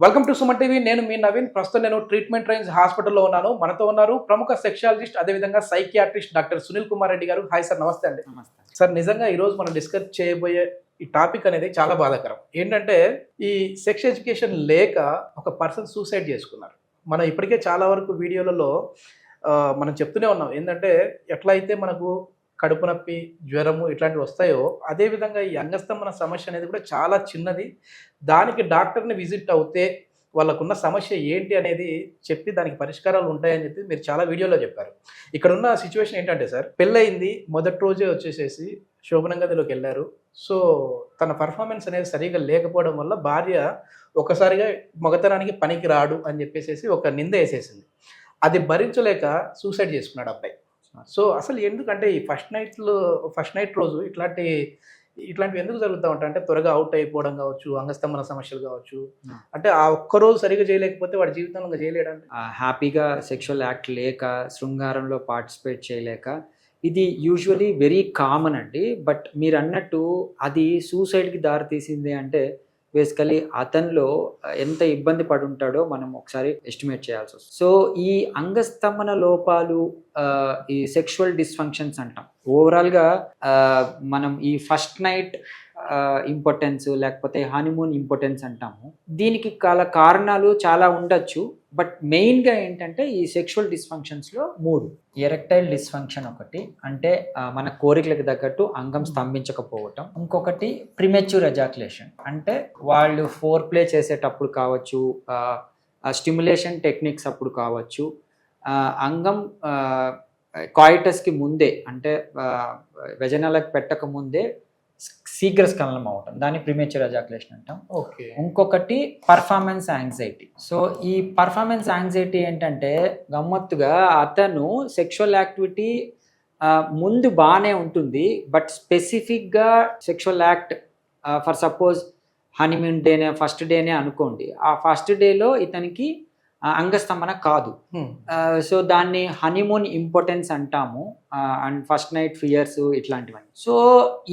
Welcome to Suman TV. నేను మీ నవీన్. ప్రస్తుతం నేను ట్రీట్మెంట్ రేంజ్ హాస్పిటల్లో ఉన్నాను. మనతో ఉన్నారు ప్రముఖ సెక్షాలజిస్ట్, అదేవిధంగా సైకియాట్రిస్ట్ డాక్టర్ సునీల్ కుమార్ రెడ్డి గారు. హాయ్ సార్, నమస్తే అండి. నమస్తే. సార్, నిజంగా ఈరోజు మనం డిస్కస్ చేయబోయే ఈ టాపిక్ అనేది చాలా బాధాకరం. ఏంటంటే ఈ సెక్స్ ఎడ్యుకేషన్ లేక ఒక పర్సన్ సూసైడ్ చేసుకున్నారు. మనం ఇప్పటికే చాలా వరకు వీడియోలలో మనం చెప్తూనే ఉన్నాం. ఏంటంటే ఎట్లయితే మనకు కడుపు నొప్పి, జ్వరము ఇట్లాంటివి వస్తాయో అదేవిధంగా ఈ అంగస్తంభన సమస్య అనేది కూడా చాలా చిన్నది. దానికి డాక్టర్ని విజిట్ అవుతే వాళ్ళకున్న సమస్య ఏంటి అనేది చెప్పి దానికి పరిష్కారాలు ఉంటాయని చెప్పి మీరు చాలా వీడియోలో చెప్పారు. ఇక్కడ ఉన్న సిచ్యువేషన్ ఏంటంటే సార్, పెళ్ళయింది, మొదటి రోజే వచ్చేసేసి శోభనం గదిలోకి వెళ్ళారు. సో తన పర్ఫార్మెన్స్ అనేది సరిగా లేకపోవడం వల్ల భార్య ఒకసారిగా మగతనానికి పనికి రాడు అని చెప్పేసి ఒక నింద వేసేసింది. అది భరించలేక సూసైడ్ చేసుకున్నాడు అబ్బాయి. సో అసలు ఎందుకంటే ఈ ఫస్ట్ నైట్ రోజు ఇట్లాంటివి ఎందుకు జరుగుతూ ఉంటాయి అంటే త్వరగా అవుట్ అయిపోవడం కావచ్చు, అంగస్తంభన సమస్యలు కావచ్చు. అంటే ఆ ఒక్కరోజు సరిగా చేయలేకపోతే వాడి జీవితంలో చేయలేడండి. హ్యాపీగా సెక్షువల్ యాక్ట్ లేక, శృంగారంలో పార్టిసిపేట్ చేయలేక, ఇది యూజువలీ వెరీ కామన్ అండి. బట్ మీరు అన్నట్టు అది సూసైడ్కి దారి తీసింది అంటే బేసికలీ అతనిలో ఎంత ఇబ్బంది పడి ఉంటాడో మనం ఒకసారి ఎస్టిమేట్ చేయాల్సి వస్తుంది. సో ఈ అంగస్తంభన లోపాలు, ఈ సెక్షువల్ డిస్ఫంక్షన్స్ అంటాం. ఓవరాల్గా మనం ఈ ఫస్ట్ నైట్ ఇంపార్టెన్స్ లేకపోతే హనీమూన్ ఇంపార్టెన్స్ అంటాము. దీనికి కారణాలు చాలా ఉండొచ్చు. బట్ మెయిన్గా ఏంటంటే ఈ సెక్షువల్ డిస్ఫంక్షన్స్లో 3. ఎరెక్టైల్ డిస్ఫంక్షన్ ఒకటి, అంటే మన కోరికలకు తగ్గట్టు అంగం స్తంభించకపోవటం. ఇంకొకటి ప్రిమెచ్యూర్ ఎజాక్యులేషన్, అంటే వాళ్ళు ఫోర్ ప్లే చేసేటప్పుడు కావచ్చు, స్టిమ్యులేషన్ టెక్నిక్స్ అప్పుడు కావచ్చు, అంగం కాయిటస్కి ముందే అంటే వెజనాలకు పెట్టక ముందే శీఘ్రస్ఖలనం అవటం, దాన్ని ప్రిమేచర్ ఎజాక్యులేషన్ అంటాం. ఓకే. ఇంకొకటి పర్ఫార్మెన్స్ యాంగ్జైటీ. సో ఈ పర్ఫార్మెన్స్ యాంగ్జైటీ ఏంటంటే గమ్మత్తుగా అతను సెక్షువల్ యాక్టివిటీ ముందు బాగానే ఉంటుంది, బట్ స్పెసిఫిక్గా sexual act for suppose honeymoon డేనే, ఫస్ట్ డేనే అనుకోండి, ఆ ఫస్ట్ డేలో ఇతనికి అంగస్తంభన కాదు. సో దాన్ని హనీమూన్ ఇంపార్టెన్స్ అంటాము, అండ్ ఫస్ట్ నైట్ ఫియర్స్ ఇట్లాంటివన్నీ. సో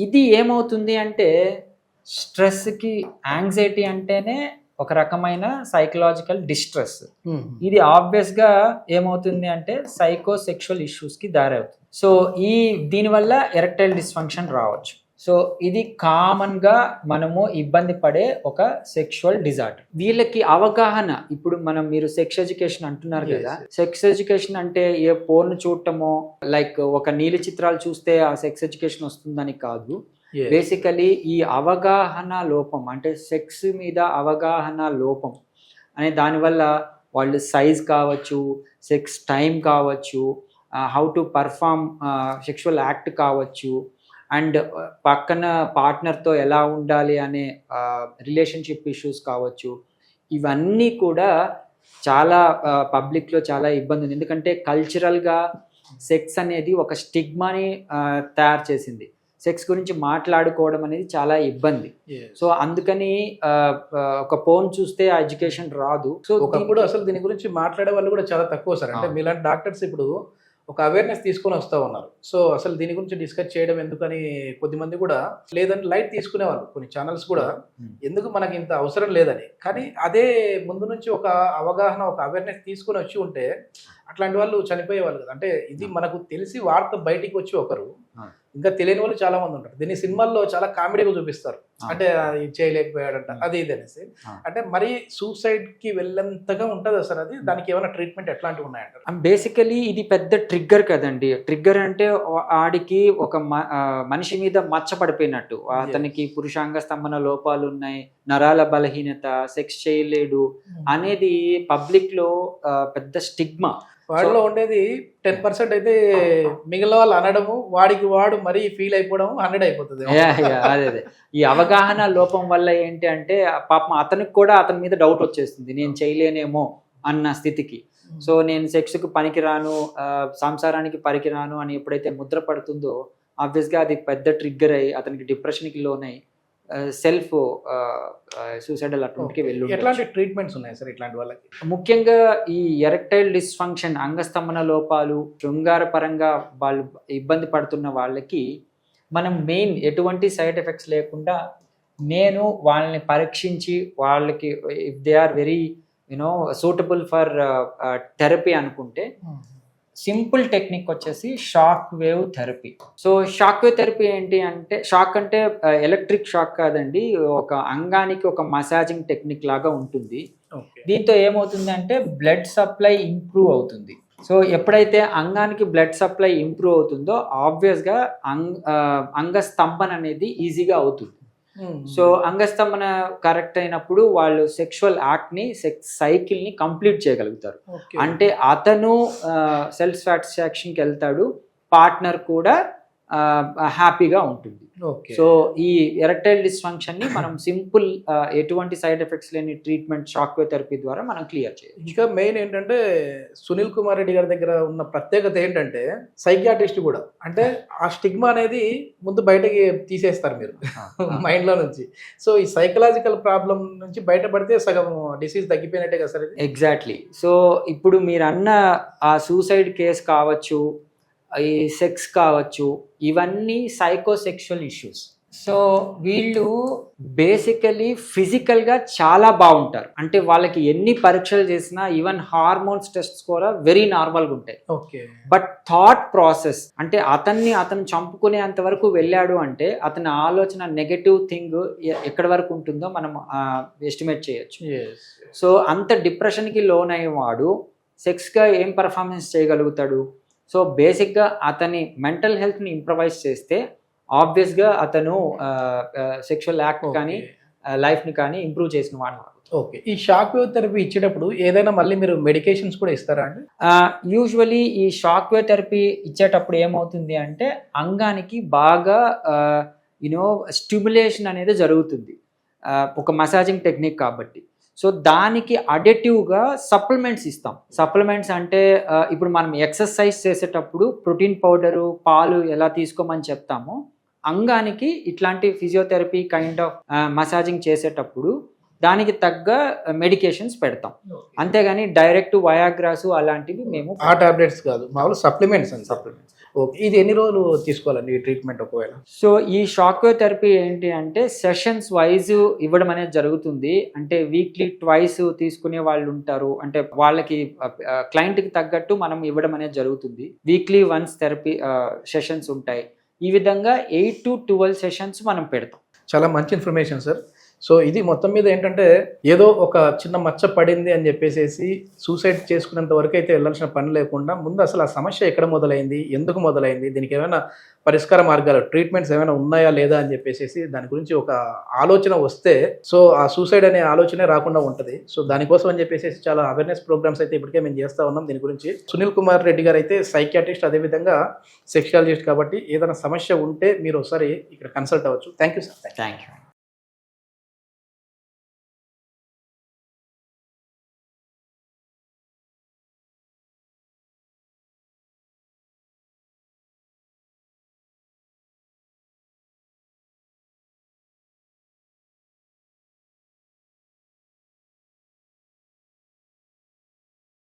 ఇది ఏమవుతుంది అంటే స్ట్రెస్కి, యాంగ్జైటీ అంటేనే ఒక రకమైన సైకలాజికల్ డిస్ట్రెస్. ఇది ఆబ్వియస్గా ఏమవుతుంది అంటే సైకోసెక్షువల్ ఇష్యూస్కి దారి అవుతుంది. సో దీనివల్ల ఎరెక్టైల్ డిస్ఫంక్షన్ రావచ్చు. సో ఇది కామన్గా మనము ఇబ్బంది పడే ఒక సెక్షువల్ డిజార్డర్. వీళ్ళకి అవగాహన, ఇప్పుడు మీరు సెక్స్ ఎడ్యుకేషన్ అంటున్నారు కదా, సెక్స్ ఎడ్యుకేషన్ అంటే ఏ పోర్న్ చూడటమో, లైక్ ఒక నీలి చిత్రాలు చూస్తే ఆ సెక్స్ ఎడ్యుకేషన్ వస్తుందని కాదు. బేసికలీ ఈ అవగాహన లోపం, అంటే సెక్స్ మీద అవగాహన లోపం అనే దానివల్ల వాళ్ళు సైజ్ కావచ్చు, సెక్స్ టైం కావచ్చు, how to perform sexual act కావచ్చు, అండ్ పక్కన పార్ట్నర్తో ఎలా ఉండాలి అనే రిలేషన్షిప్ ఇష్యూస్ కావచ్చు, ఇవన్నీ కూడా చాలా పబ్లిక్లో చాలా ఇబ్బంది ఉంది. ఎందుకంటే కల్చరల్గా సెక్స్ అనేది ఒక స్టిగ్మాని తయారు చేసింది. సెక్స్ గురించి మాట్లాడుకోవడం అనేది చాలా ఇబ్బంది. సో అందుకని ఒక ఫోన్ చూస్తే ఆ ఎడ్యుకేషన్ రాదు. సో ఒకప్పుడు అసలు దీని గురించి మాట్లాడే వాళ్ళు కూడా చాలా తక్కువ సార్. అంటే మీలాంటి డాక్టర్స్ ఇప్పుడు ఒక అవేర్నెస్ తీసుకొని వస్తూ ఉన్నారు. సో అసలు దీని గురించి డిస్కస్ చేయడం ఎందుకని కొద్దిమంది కూడా లేదని లైట్ తీసుకునేవాళ్ళు. కొన్ని ఛానల్స్ కూడా ఎందుకు మనకి ఇంత అవసరం లేదని. కానీ అదే ముందు నుంచి ఒక అవగాహన, ఒక అవేర్నెస్ తీసుకొని వచ్చి ఉంటే అట్లాంటి వాళ్ళు చనిపోయేవాళ్ళు కదా. అంటే ఇది మనకు తెలిసి వార్త బయటికి వచ్చి ఒకరు, ఇంకా తెలియని వాళ్ళు చాలా మంది ఉంటారు. దీన్ని సినిమాల్లో చాలా కామెడీగా చూపిస్తారు. అంటే చేయలేకపోయాడంట, అది ఇది అనేసి. అంటే మరి సూసైడ్ కి వెళ్ళేంతగా ఉంటుంది సార్ అది. దానికి ఏమైనా ట్రీట్మెంట్ ఎట్లాంటివి ఉన్నాయంటారు? బేసికలీ ఇది పెద్ద ట్రిగ్గర్ కదండి. ట్రిగ్గర్ అంటే ఆడికి ఒక మనిషి మీద మచ్చ పడిపోయినట్టు, అతనికి పురుషాంగ స్తంభన లోపాలు ఉన్నాయి, నరాల బలహీనత, సెక్స్ చేయలేడు అనేది పబ్లిక్ లో పెద్ద స్టిగ్మా. వాడిలో ఉండేది 10% అయితే మిగిలిన వాళ్ళు అనడము, వాడికి వాడు మరీ ఫీల్ అయిపోవడం 100 అయిపోతుంది. అదే ఈ అవగాహన లోపం వల్ల ఏంటి అంటే పాపం అతనికి కూడా అతని మీద డౌట్ వచ్చేస్తుంది, నేను చేయలేనేమో అన్న స్థితికి. సో నేను సెక్స్కి పనికిరాను, సంసారానికి పనికిరాను అని ఎప్పుడైతే ముద్ర పడుతుందో ఆబ్వియస్గా అది పెద్ద ట్రిగ్గర్ అయ్యి అతనికి డిప్రెషన్కి లోనై సెల్ఫ్ సూసైడల్ అటెంప్ట్కి వెళ్ళి. ఎట్లాంటి ట్రీట్మెంట్స్ ఉన్నాయి సార్ ఇట్లాంటి వాళ్ళకి? ముఖ్యంగా ఈ ఎరెక్టైల్ డిస్ఫంక్షన్, అంగస్తంభన లోపాలు, శృంగార పరంగా వాళ్ళు ఇబ్బంది పడుతున్న వాళ్ళకి మనం మెయిన్ ఎటువంటి సైడ్ ఎఫెక్ట్స్ లేకుండా నేను వాళ్ళని పరీక్షించి వాళ్ళకి if they are very suitable for therapy అనుకుంటే సింపుల్ టెక్నిక్ వచ్చేసి shock wave therapy. So shock wave therapy ఏంటి అంటే, షాక్ అంటే ఎలక్ట్రిక్ షాక్ కాదండి, ఒక అంగానికి ఒక మసాజింగ్ టెక్నిక్ లాగా ఉంటుంది. దీంతో ఏమవుతుంది అంటే బ్లడ్ సప్లై ఇంప్రూవ్ అవుతుంది. సో ఎప్పుడైతే అంగానికి బ్లడ్ సప్లై ఇంప్రూవ్ అవుతుందో ఆబ్వియస్గా అంగస్తంభన అనేది ఈజీగా అవుతుంది. సో అంగస్తంభన కరెక్ట్ అయినప్పుడు వాళ్ళు సెక్షువల్ యాక్ట్ని సెక్స్ సైకిల్ని కంప్లీట్ చేయగలుగుతారు. అంటే అతను సెల్ఫ్ సాటిస్ఫాక్షన్కి వెళ్తాడు, పార్ట్నర్ కూడా హ్యాపీగా ఉంటుంది. సో ఈ ఎరెక్టైల్ డిస్ఫంక్షన్ని మనం సింపుల్ ఎటువంటి సైడ్ ఎఫెక్ట్స్ లేని ట్రీట్మెంట్ షాక్ వేవ్ థెరపీ ద్వారా మనం క్లియర్ చేయొచ్చు. ఇంకా మెయిన్ ఏంటంటే సునీల్ కుమార్ రెడ్డి గారి దగ్గర ఉన్న ప్రత్యేకత ఏంటంటే సైకియాట్రిస్ట్ కూడా, అంటే ఆ స్టిగ్మా అనేది ముందు బయటకి తీసేస్తారు మీరు మైండ్లో నుంచి. సో ఈ సైకలాజికల్ ప్రాబ్లం నుంచి బయటపడితే సగం డిసీజ్ తగ్గిపోయినట్టే కదా సార్? ఎగ్జాక్ట్లీ. సో ఇప్పుడు మీరు అన్న ఆ సూసైడ్ కేసు కావచ్చు, ఈ సెక్స్ కావచ్చు, ఇవన్నీ సైకోసెక్షువల్ ఇష్యూస్. సో వీళ్ళు బేసికలీ ఫిజికల్గా చాలా బాగుంటారు, అంటే వాళ్ళకి ఎన్ని పరీక్షలు చేసినా ఈవెన్ హార్మోన్స్ టెస్ట్స్ కూడా వెరీ నార్మల్గా ఉంటాయి. ఓకే. బట్ థాట్ ప్రాసెస్ అంటే అతను చంపుకునేంత వరకు వెళ్ళాడు అంటే అతని ఆలోచన నెగటివ్ థింగ్ ఎక్కడి వరకు ఉంటుందో మనం ఎస్టిమేట్ చేయొచ్చు. సో అంత డిప్రెషన్కి లోన్ అయ్యేవాడు సెక్స్గా ఏం పర్ఫార్మెన్స్ చేయగలుగుతాడు? సో బేసిక్గా అతని మెంటల్ హెల్త్ని ఇంప్రవైజ్ చేస్తే ఆబ్వియస్గా అతను సెక్షువల్ యాక్ట్ కానీ లైఫ్ని కానీ ఇంప్రూవ్ చేసిన వాడు. ఓకే. ఈ షాక్ వేవ్ థెరపీ ఇచ్చేటప్పుడు ఏదైనా మళ్ళీ మీరు మెడికేషన్స్ కూడా ఇస్తారా అండి? యూజువలీ ఈ షాక్ వేవ్ థెరపీ ఇచ్చేటప్పుడు ఏమవుతుంది అంటే అంగానికి బాగా స్టిమ్యులేషన్ అనేది జరుగుతుంది, ఒక మసాజింగ్ టెక్నిక్ కాబట్టి. సో దానికి అడిటివ్గా సప్లిమెంట్స్ ఇస్తాం. సప్లిమెంట్స్ అంటే ఇప్పుడు మనం ఎక్సర్సైజ్ చేసేటప్పుడు ప్రోటీన్ పౌడరు, పాలు ఎలా తీసుకోమని చెప్తామో, అంగానికి ఇట్లాంటి ఫిజియోథెరపీ కైండ్ ఆఫ్ మసాజింగ్ చేసేటప్పుడు దానికి తగ్గ మెడికేషన్స్ పెడతాం. అంతేగాని డైరెక్ట్ వయాగ్రాసు అలాంటివి మేము ఆ టాబ్లెట్స్ కాదు, మామూలు సప్లిమెంట్స్ అండి. సప్లిమెంట్స్. ఓకే. ఇది ఎన్ని రోజులు తీసుకోవాలండి ఈ ట్రీట్మెంట్ ఒకవేళ? సో ఈ షాక్ వేవ్ థెరపీ ఏంటి అంటే సెషన్స్ వైజ్ ఇవ్వడం అనేది జరుగుతుంది. అంటే వీక్లీ ట్వైస్ తీసుకునే వాళ్ళు ఉంటారు, అంటే వాళ్ళకి క్లయింట్కి తగ్గట్టు మనం ఇవ్వడం అనేది జరుగుతుంది. వీక్లీ వన్స్ థెరపీ సెషన్స్ ఉంటాయి. ఈ విధంగా 8 to 12 సెషన్స్ మనం పెడతాం. చాలా మంచి ఇన్ఫర్మేషన్ సార్. సో ఇది మొత్తం మీద ఏంటంటే ఏదో ఒక చిన్న మచ్చ పడింది అని చెప్పేసి సూసైడ్ చేసుకునేంత వరకు అయితే వెళ్ళాల్సిన పని లేకుండా ముందు అసలు ఆ సమస్య ఎక్కడ మొదలైంది, ఎందుకు మొదలైంది, దీనికి ఏమైనా పరిష్కార మార్గాలు, ట్రీట్మెంట్స్ ఏమైనా ఉన్నాయా లేదా అని చెప్పేసి దాని గురించి ఒక ఆలోచన వస్తే సో ఆ సూసైడ్ అనే ఆలోచనే రాకుండా ఉంటుంది. సో దానికోసం అని చెప్పేసి చాలా అవేర్నెస్ ప్రోగ్రామ్స్ అయితే ఇప్పటికే మేము చేస్తూ ఉన్నాం దీని గురించి. సునీల్ కుమార్ రెడ్డి గారు అయితే సైకియాట్రిస్ట్, అదేవిధంగా సెక్షువాలజిస్ట్ కాబట్టి ఏదైనా సమస్య ఉంటే మీరు ఒకసారి ఇక్కడ కన్సల్ట్ అవ్వచ్చు. Thank you sir. Thank you.